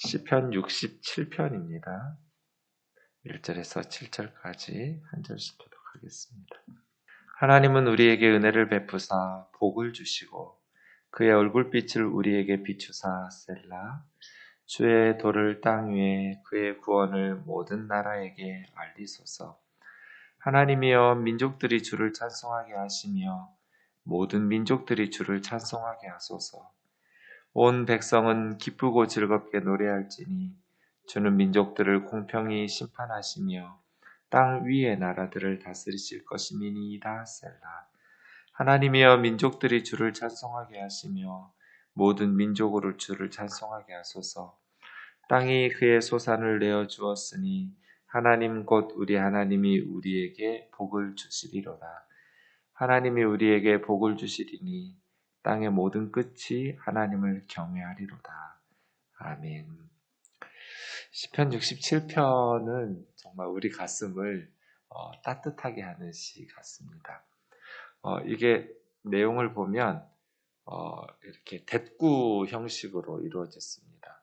시편 67편입니다. 1절에서 7절까지 한 절씩 교독하겠습니다. 하나님은 우리에게 은혜를 베푸사 복을 주시고 그의 얼굴빛을 우리에게 비추사 셀라. 주의 도를 땅 위에 그의 구원을 모든 나라에게 알리소서. 하나님이여 민족들이 주를 찬송하게 하시며 모든 민족들이 주를 찬송하게 하소서. 온 백성은 기쁘고 즐겁게 노래할지니 주는 민족들을 공평히 심판하시며 땅 위의 나라들을 다스리실 것임이니이다. 셀라. 하나님이여 민족들이 주를 찬송하게 하시며 모든 민족으로 주를 찬송하게 하소서. 땅이 그의 소산을 내어 주었으니 하나님 곧 우리 하나님이 우리에게 복을 주시리로다. 하나님이 우리에게 복을 주시리니 땅의 모든 끝이 하나님을 경외하리로다. 아멘. 시편 67편은 정말 우리 가슴을 따뜻하게 하는 시 같습니다. 이게 내용을 보면 이렇게 대꾸 형식으로 이루어졌습니다.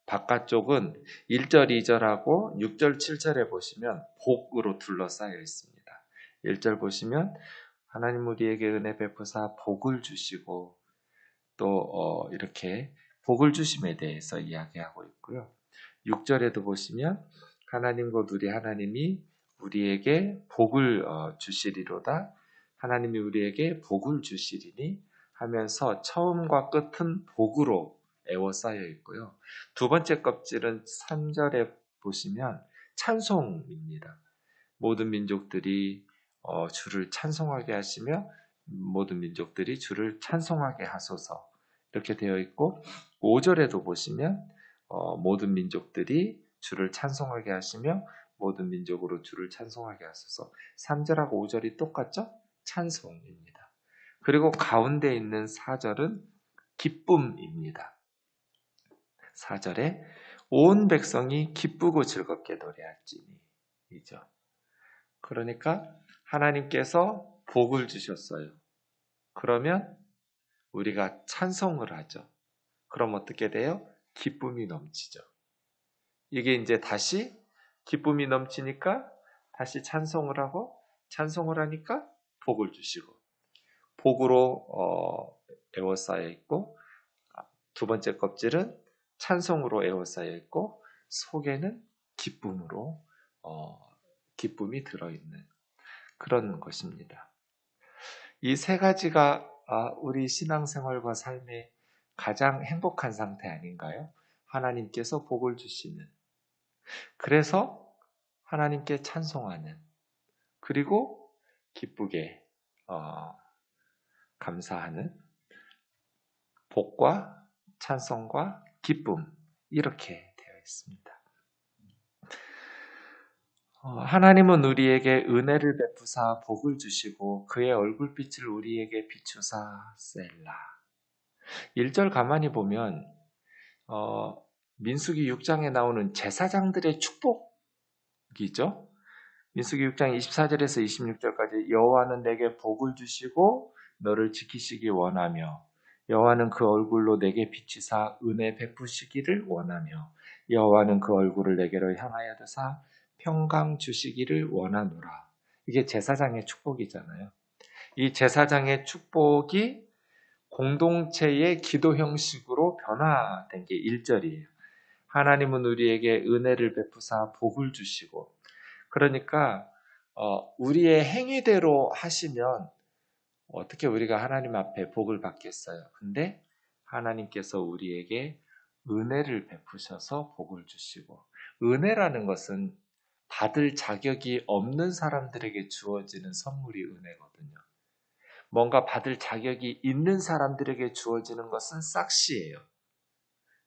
바깥쪽은 1절, 2절하고 6절, 7절에 보시면 복으로 둘러싸여 있습니다. 1절 보시면 하나님 우리에게 은혜 베푸사 복을 주시고 또 이렇게 복을 주심에 대해서 이야기하고 있고요. 6절에도 보시면 하나님 곧 우리 하나님이 우리에게 복을 주시리로다. 하나님이 우리에게 복을 주시리니 하면서 처음과 끝은 복으로 에워싸여 있고요. 두 번째 껍질은 3절에 보시면 찬송입니다. 모든 민족들이 주를 찬송하게 하시며 모든 민족들이 주를 찬송하게 하소서 이렇게 되어 있고 5절에도 보시면 모든 민족들이 주를 찬송하게 하시며 모든 민족으로 주를 찬송하게 하소서. 3절하고 5절이 똑같죠? 찬송입니다. 그리고 가운데 있는 4절은 기쁨입니다. 4절에 온 백성이 기쁘고 즐겁게 노래할지니 이죠. 그러니까 하나님께서 복을 주셨어요. 그러면 우리가 찬송을 하죠. 그럼 어떻게 돼요? 기쁨이 넘치죠. 이게 이제 다시 기쁨이 넘치니까 다시 찬송을 하고 찬송을 하니까 복을 주시고 복으로 에워싸여 있고 두 번째 껍질은 찬송으로 에워싸여 있고 속에는 기쁨으로 기쁨이 들어있는 그런 것입니다. 이 세 가지가 우리 신앙생활과 삶의 가장 행복한 상태 아닌가요? 하나님께서 복을 주시는, 그래서 하나님께 찬송하는, 그리고 기쁘게 감사하는 복과 찬송과 기쁨 이렇게 되어 있습니다. 하나님은 우리에게 은혜를 베푸사 복을 주시고 그의 얼굴빛을 우리에게 비추사 셀라. 1절 가만히 보면 민수기 6장에 나오는 제사장들의 축복이죠. 민수기 6장 24절에서 26절까지 여호와는 내게 복을 주시고 너를 지키시기 원하며 여호와는 그 얼굴로 내게 비치사 은혜 베푸시기를 원하며 여호와는 그 얼굴을 내게로 향하여 드사 평강 주시기를 원하노라. 이게 제사장의 축복이잖아요. 이 제사장의 축복이 공동체의 기도 형식으로 변화된 게 1절이에요. 하나님은 우리에게 은혜를 베푸사 복을 주시고, 그러니까 우리의 행위대로 하시면 어떻게 우리가 하나님 앞에 복을 받겠어요? 근데 하나님께서 우리에게 은혜를 베푸셔서 복을 주시고, 은혜라는 것은 받을 자격이 없는 사람들에게 주어지는 선물이 은혜거든요. 뭔가 받을 자격이 있는 사람들에게 주어지는 것은 싹시예요.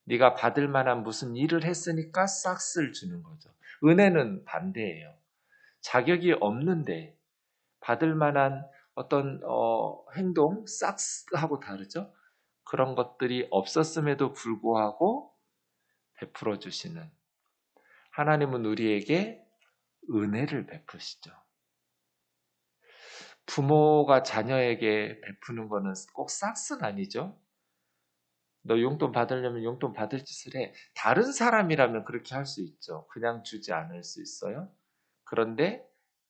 네가 받을 만한 무슨 일을 했으니까 싹스를 주는 거죠. 은혜는 반대예요. 자격이 없는데 받을 만한 어떤 행동, 싹스하고 다르죠. 그런 것들이 없었음에도 불구하고 베풀어 주시는 하나님은 우리에게 은혜를 베푸시죠. 부모가 자녀에게 베푸는 거는 꼭 싹스는 아니죠. 너 용돈 받으려면 용돈 받을 짓을 해. 다른 사람이라면 그렇게 할 수 있죠. 그냥 주지 않을 수 있어요. 그런데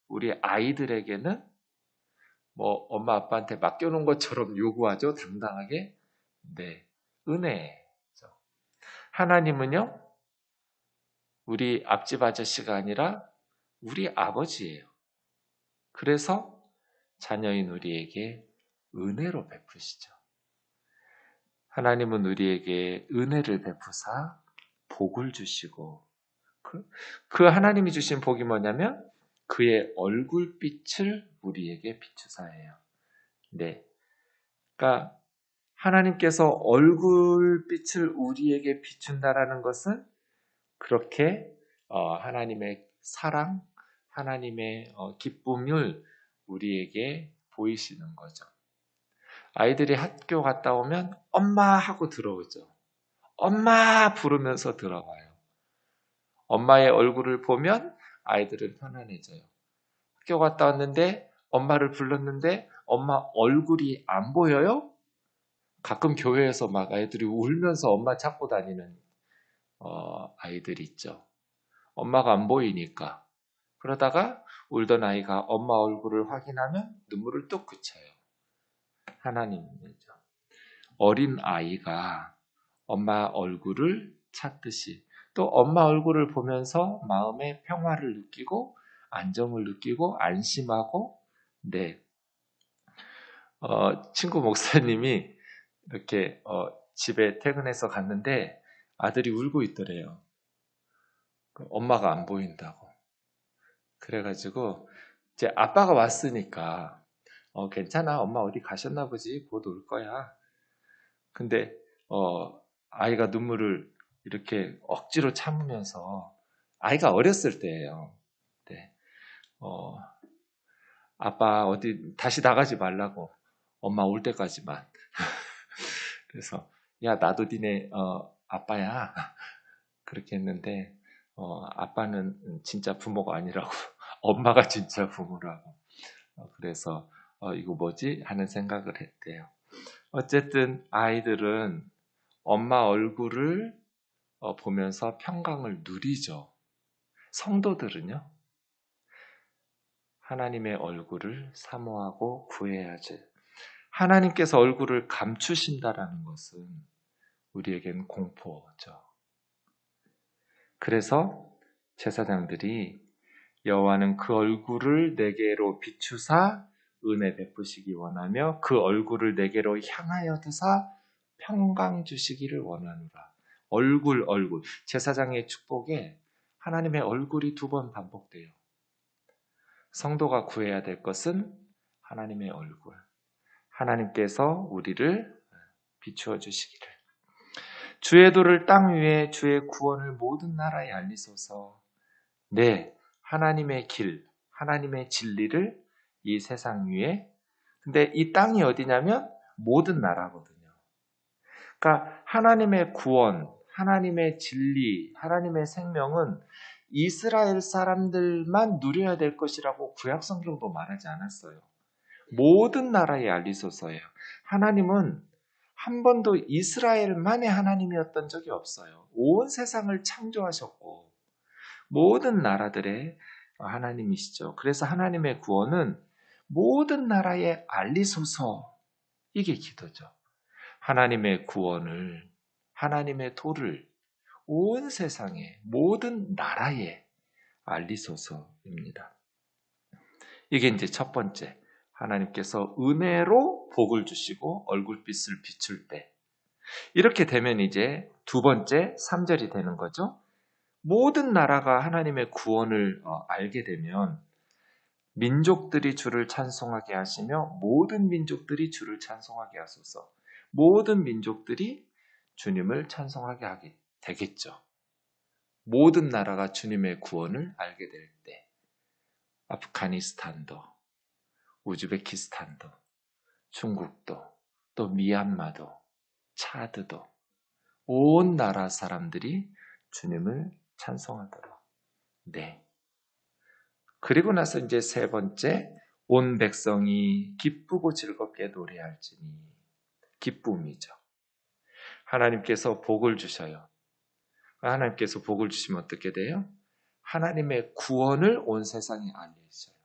우리 아이들에게는 뭐 엄마 아빠한테 맡겨놓은 것처럼 요구하죠. 당당하게. 네, 은혜죠. 하나님은요, 우리 앞집 아저씨가 아니라 우리 아버지예요. 그래서 자녀인 우리에게 은혜로 베푸시죠. 하나님은 우리에게 은혜를 베푸사 복을 주시고 그 하나님이 주신 복이 뭐냐면 그의 얼굴빛을 우리에게 비추사예요. 네, 그러니까 하나님께서 얼굴빛을 우리에게 비춘다라는 것은 그렇게 하나님의 사랑, 하나님의 기쁨을 우리에게 보이시는 거죠. 아이들이 학교 갔다 오면 엄마 하고 들어오죠. 엄마 부르면서 들어와요. 엄마의 얼굴을 보면 아이들은 편안해져요. 학교 갔다 왔는데 엄마를 불렀는데 엄마 얼굴이 안 보여요? 가끔 교회에서 막 아이들이 울면서 엄마 찾고 다니는 아이들이 있죠. 엄마가 안 보이니까. 그러다가 울던 아이가 엄마 얼굴을 확인하면 눈물을 뚝 그쳐요. 하나님이죠. 어린 아이가 엄마 얼굴을 찾듯이 또 엄마 얼굴을 보면서 마음의 평화를 느끼고 안정을 느끼고 안심하고 네. 친구 목사님이 이렇게 집에 퇴근해서 갔는데 아들이 울고 있더래요. 엄마가 안 보인다고. 그래가지고 이제 아빠가 왔으니까 괜찮아 엄마 어디 가셨나 보지 곧 올 거야. 근데 아이가 눈물을 이렇게 억지로 참으면서 아이가 어렸을 때예요. 네. 아빠 어디 다시 나가지 말라고 엄마 올 때까지만. 그래서 야 나도 니네 아빠야 그렇게 했는데 아빠는 진짜 부모가 아니라고 엄마가 진짜 부모라고 그래서 이거 뭐지 하는 생각을 했대요. 어쨌든 아이들은 엄마 얼굴을 보면서 평강을 누리죠. 성도들은요. 하나님의 얼굴을 사모하고 구해야지. 하나님께서 얼굴을 감추신다라는 것은 우리에겐 공포죠. 그래서 제사장들이 여호와는 그 얼굴을 내게로 비추사 은혜 베푸시기 원하며 그 얼굴을 내게로 향하여 드사 평강 주시기를 원하노라. 얼굴 제사장의 축복에 하나님의 얼굴이 2번 반복돼요. 성도가 구해야 될 것은 하나님의 얼굴. 하나님께서 우리를 비추어 주시기를. 주의 도를 땅 위에 주의 구원을 모든 나라에 알리소서. 네, 하나님의 길, 하나님의 진리를 이 세상 위에. 근데 이 땅이 어디냐면 모든 나라거든요. 그러니까 하나님의 구원, 하나님의 진리, 하나님의 생명은 이스라엘 사람들만 누려야 될 것이라고 구약 성경도 말하지 않았어요. 모든 나라에 알리소서예요. 하나님은 한 번도 이스라엘만의 하나님이었던 적이 없어요. 온 세상을 창조하셨고 모든 나라들의 하나님이시죠. 그래서 하나님의 구원은 모든 나라에 알리소서 이게 기도죠. 하나님의 구원을 하나님의 도를 온 세상에 모든 나라에 알리소서입니다. 이게 이제 첫 번째 하나님께서 은혜로 복을 주시고 얼굴빛을 비출 때 이렇게 되면 이제 두 번째 3절이 되는 거죠. 모든 나라가 하나님의 구원을 알게 되면 민족들이 주를 찬송하게 하시며 모든 민족들이 주를 찬송하게 하소서. 모든 민족들이 주님을 찬송하게 하게 되겠죠. 모든 나라가 주님의 구원을 알게 될 때 아프가니스탄도 우즈베키스탄도 중국도 또 미얀마도 차드도 온 나라 사람들이 주님을 찬송하도록. 네. 그리고 나서 이제 세 번째 온 백성이 기쁘고 즐겁게 노래할지니 기쁨이죠. 하나님께서 복을 주셔요. 하나님께서 복을 주시면 어떻게 돼요? 하나님의 구원을 온 세상에 알리셔요.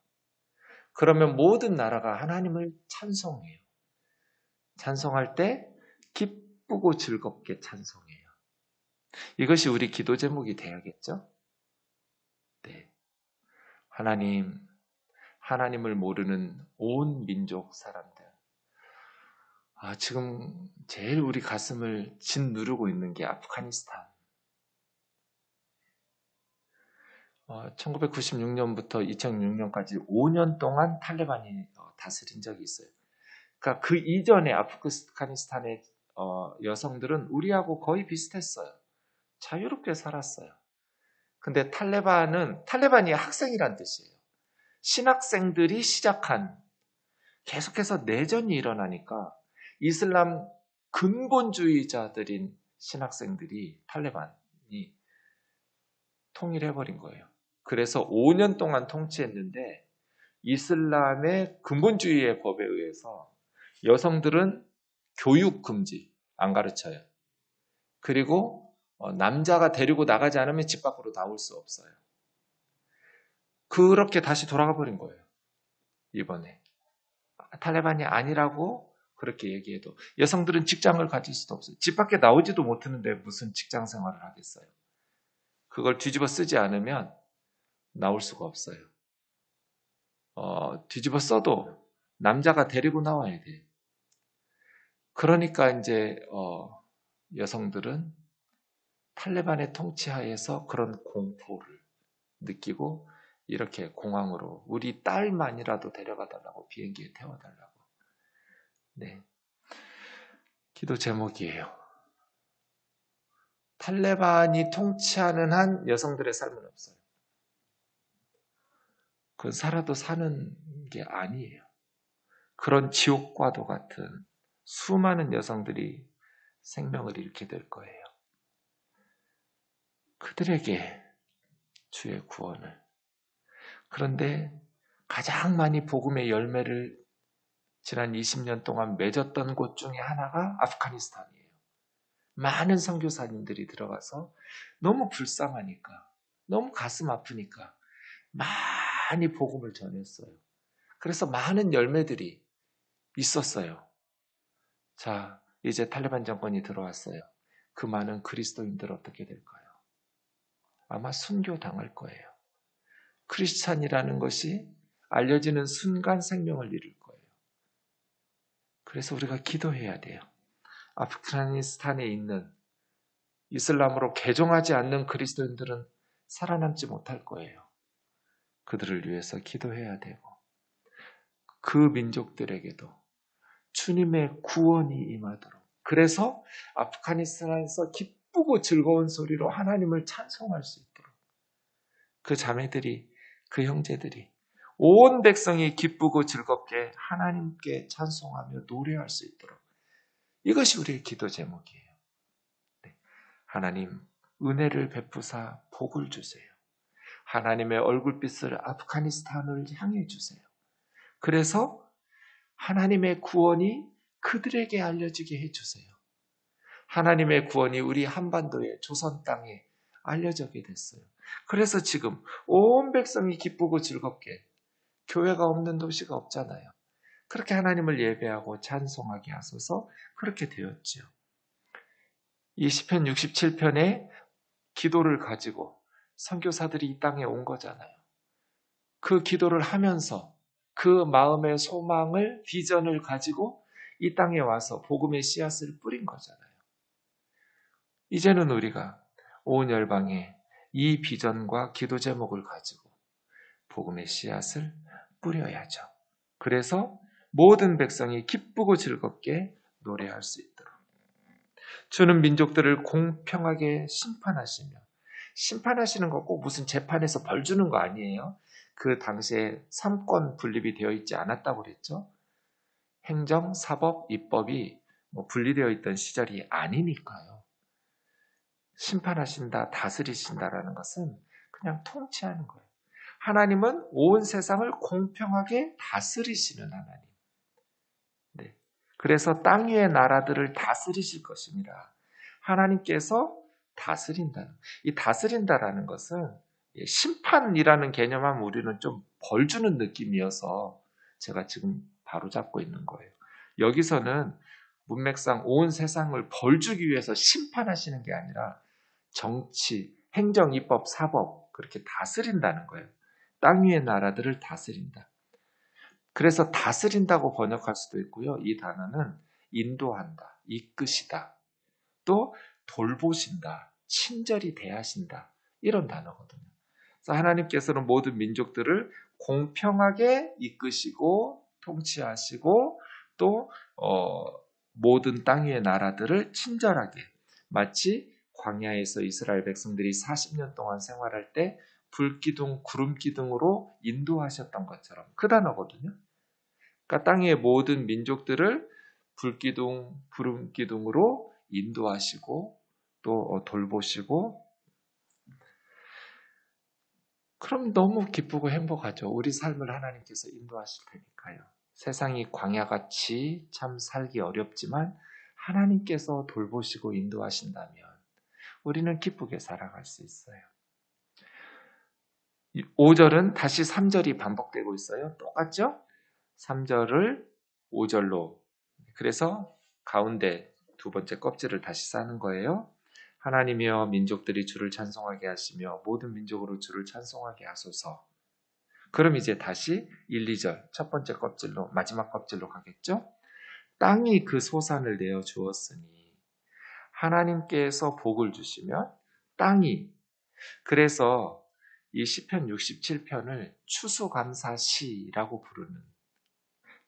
그러면 모든 나라가 하나님을 찬송해요. 찬송할 때 기쁘고 즐겁게 찬송해요. 이것이 우리 기도 제목이 돼야겠죠? 네. 하나님을 모르는 온 민족 사람들. 지금 제일 우리 가슴을 짓누르고 있는 게 아프가니스탄. 1996년부터 2006년까지 5년 동안 탈레반이 다스린 적이 있어요. 그러니까 그 이전에 아프가니스탄의 여성들은 우리하고 거의 비슷했어요. 자유롭게 살았어요. 근데 탈레반이 학생이란 뜻이에요. 신학생들이 시작한 계속해서 내전이 일어나니까 이슬람 근본주의자들인 신학생들이 탈레반이 통일해버린 거예요. 그래서 5년 동안 통치했는데 이슬람의 근본주의의 법에 의해서 여성들은 교육 금지, 안 가르쳐요. 그리고 남자가 데리고 나가지 않으면 집 밖으로 나올 수 없어요. 그렇게 다시 돌아가 버린 거예요. 이번에. 탈레반이 아니라고 그렇게 얘기해도 여성들은 직장을 가질 수도 없어요. 집 밖에 나오지도 못하는데 무슨 직장 생활을 하겠어요. 그걸 뒤집어 쓰지 않으면 나올 수가 없어요. 뒤집어 써도 남자가 데리고 나와야 돼요. 그러니까 이제 여성들은 탈레반의 통치하에서 그런 공포를 느끼고 이렇게 공항으로 우리 딸만이라도 데려가 달라고 비행기에 태워달라고. 네, 기도 제목이에요. 탈레반이 통치하는 한 여성들의 삶은 없어요. 그건 살아도 사는 게 아니에요. 그런 지옥과도 같은 수많은 여성들이 생명을 잃게 될 거예요. 그들에게 주의 구원을. 그런데 가장 많이 복음의 열매를 지난 20년 동안 맺었던 곳 중에 하나가 아프가니스탄이에요. 많은 선교사님들이 들어가서 너무 불쌍하니까, 너무 가슴 아프니까 많이 복음을 전했어요. 그래서 많은 열매들이 있었어요. 자, 이제 탈레반 정권이 들어왔어요. 그 많은 그리스도인들 어떻게 될까요? 아마 순교당할 거예요. 크리스찬이라는 것이 알려지는 순간 생명을 잃을 거예요. 그래서 우리가 기도해야 돼요. 아프가니스탄에 있는 이슬람으로 개종하지 않는 그리스도인들은 살아남지 못할 거예요. 그들을 위해서 기도해야 되고 그 민족들에게도 주님의 구원이 임하도록. 그래서 아프가니스탄에서 기쁘고 즐거운 소리로 하나님을 찬송할 수 있도록 그 자매들이, 그 형제들이 온 백성이 기쁘고 즐겁게 하나님께 찬송하며 노래할 수 있도록. 이것이 우리의 기도 제목이에요. 네. 하나님 은혜를 베푸사 복을 주세요. 하나님의 얼굴빛을 아프가니스탄을 향해 주세요. 그래서 하나님의 구원이 그들에게 알려지게 해주세요. 하나님의 구원이 우리 한반도의 조선 땅에 알려지게 됐어요. 그래서 지금 온 백성이 기쁘고 즐겁게 교회가 없는 도시가 없잖아요. 그렇게 하나님을 예배하고 찬송하게 하소서. 그렇게 되었지요. 이 시편 67편의 기도를 가지고 선교사들이 이 땅에 온 거잖아요. 그 기도를 하면서 그 마음의 소망을, 비전을 가지고 이 땅에 와서 복음의 씨앗을 뿌린 거잖아요. 이제는 우리가 온 열방에 이 비전과 기도 제목을 가지고 복음의 씨앗을 뿌려야죠. 그래서 모든 백성이 기쁘고 즐겁게 노래할 수 있도록. 주는 민족들을 공평하게 심판하시는 거 꼭 무슨 재판에서 벌 주는 거 아니에요. 그 당시에 3권 분립이 되어 있지 않았다고 그랬죠. 행정, 사법, 입법이 분리되어 있던 시절이 아니니까요. 심판하신다, 다스리신다라는 것은 그냥 통치하는 거예요. 하나님은 온 세상을 공평하게 다스리시는 하나님. 네. 그래서 땅 위의 나라들을 다스리실 것입니다. 하나님께서 다스린다는, 이 다스린다라는 것은 심판이라는 개념하면 우리는 좀 벌 주는 느낌이어서 제가 지금 바로 잡고 있는 거예요. 여기서는 문맥상 온 세상을 벌 주기 위해서 심판하시는 게 아니라 정치, 행정, 입법, 사법 그렇게 다스린다는 거예요. 땅 위의 나라들을 다스린다. 그래서 다스린다고 번역할 수도 있고요. 이 단어는 인도한다, 이끄시다, 또 돌보신다, 친절히 대하신다 이런 단어거든요. 그래서 하나님께서는 모든 민족들을 공평하게 이끄시고 통치하시고 또 모든 땅 위의 나라들을 친절하게, 마치 광야에서 이스라엘 백성들이 40년 동안 생활할 때 불기둥, 구름기둥으로 인도하셨던 것처럼 그 단어거든요. 그러니까 땅의 모든 민족들을 불기둥, 구름기둥으로 인도하시고 또 돌보시고, 그럼 너무 기쁘고 행복하죠. 우리 삶을 하나님께서 인도하실 테니까요. 세상이 광야같이 참 살기 어렵지만 하나님께서 돌보시고 인도하신다면 우리는 기쁘게 살아갈 수 있어요. 5절은 다시 3절이 반복되고 있어요. 똑같죠? 3절을 5절로, 그래서 가운데 두 번째 껍질을 다시 싸는 거예요. 하나님이여 민족들이 주를 찬송하게 하시며 모든 민족으로 주를 찬송하게 하소서. 그럼 이제 다시 1, 2절 첫 번째 껍질로, 마지막 껍질로 가겠죠? 땅이 그 소산을 내어 주었으니 하나님께서 복을 주시면 땅이, 그래서 이 시편 67편을 추수감사시라고 부르는,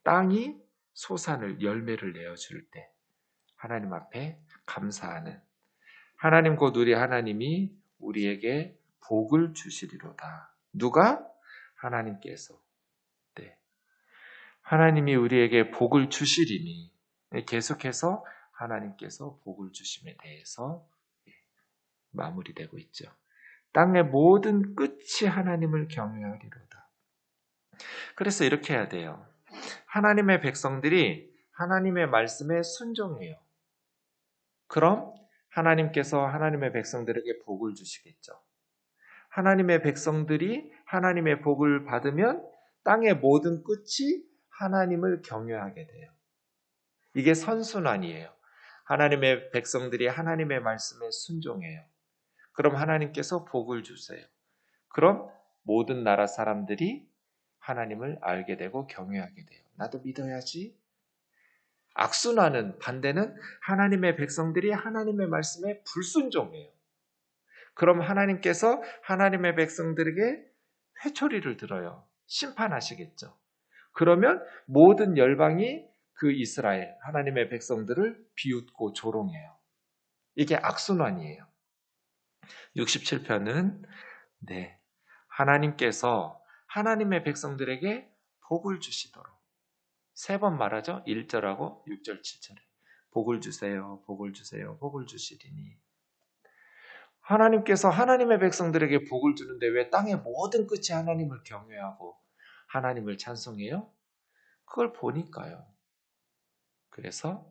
땅이 소산을, 열매를 내어줄 때 하나님 앞에 감사하는, 하나님 곧 우리 하나님이 우리에게 복을 주시리로다. 누가? 하나님께서. 네. 하나님이 우리에게 복을 주시리니, 계속해서 하나님께서 복을 주심에 대해서 마무리되고 있죠. 땅의 모든 끝이 하나님을 경외하리로다. 그래서 이렇게 해야 돼요. 하나님의 백성들이 하나님의 말씀에 순종해요. 그럼 하나님께서 하나님의 백성들에게 복을 주시겠죠. 하나님의 백성들이 하나님의 복을 받으면 땅의 모든 끝이 하나님을 경외하게 돼요. 이게 선순환이에요. 하나님의 백성들이 하나님의 말씀에 순종해요. 그럼 하나님께서 복을 주세요. 그럼 모든 나라 사람들이 하나님을 알게 되고 경외하게 돼요. 나도 믿어야지. 악순환은, 반대는 하나님의 백성들이 하나님의 말씀에 불순종해요. 그럼 하나님께서 하나님의 백성들에게 회초리를 들어요. 심판하시겠죠. 그러면 모든 열방이 그 이스라엘, 하나님의 백성들을 비웃고 조롱해요. 이게 악순환이에요. 67편은 하나님께서 하나님의 백성들에게 복을 주시도록, 3번 말하죠. 1절하고 6절, 7절에 복을 주세요, 복을 주세요, 복을 주시리니. 하나님께서 하나님의 백성들에게 복을 주는데 왜 땅의 모든 끝이 하나님을 경외하고 하나님을 찬송해요? 그걸 보니까요. 그래서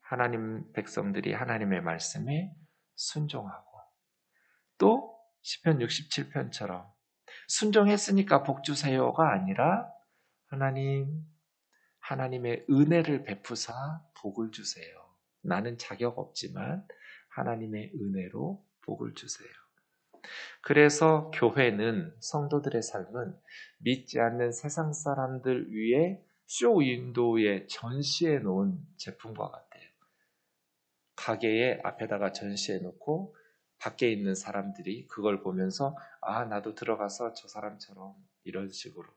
하나님 백성들이 하나님의 말씀에 순종하고, 또 시편 67편처럼 순종했으니까 복 주세요가 아니라 하나님의 은혜를 베푸사 복을 주세요. 나는 자격 없지만 하나님의 은혜로 복을 주세요. 그래서 교회는, 성도들의 삶은 믿지 않는 세상 사람들 위에 쇼윈도우에 전시해 놓은 제품과 같아요. 가게에 앞에다가 전시해 놓고 밖에 있는 사람들이 그걸 보면서 나도 들어가서 저 사람처럼, 이런 식으로.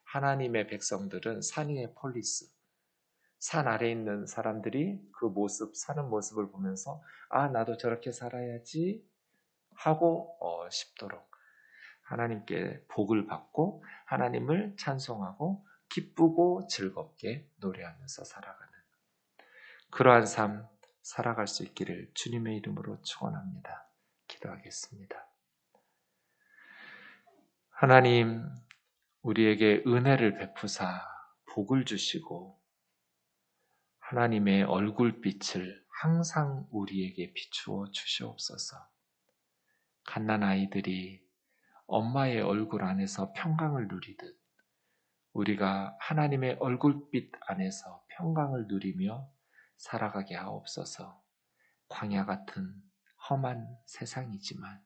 하나님의 백성들은 산 위의 폴리스, 산 아래에 있는 사람들이 그 모습, 사는 모습을 보면서 나도 저렇게 살아야지 하고 싶도록 하나님께 복을 받고 하나님을 찬송하고 기쁘고 즐겁게 노래하면서 살아가는 그러한 삶 살아갈 수 있기를 주님의 이름으로 축원합니다. 기도하겠습니다. 하나님, 우리에게 은혜를 베푸사 복을 주시고 하나님의 얼굴빛을 항상 우리에게 비추어 주시옵소서. 갓난아이들이 엄마의 얼굴 안에서 평강을 누리듯 우리가 하나님의 얼굴빛 안에서 평강을 누리며 살아가게 하옵소서. 광야 같은 험한 세상이지만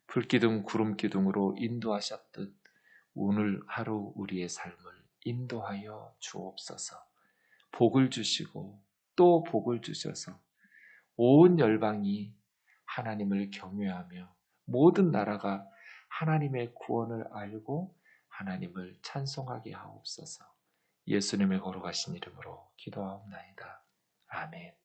불기둥 구름기둥으로 인도하셨듯 오늘 하루 우리의 삶을 인도하여 주옵소서. 복을 주시고 또 복을 주셔서 온 열방이 하나님을 경외하며 모든 나라가 하나님의 구원을 알고 하나님을 찬송하게 하옵소서. 예수님의 거룩하신 이름으로 기도하옵나이다. 아멘.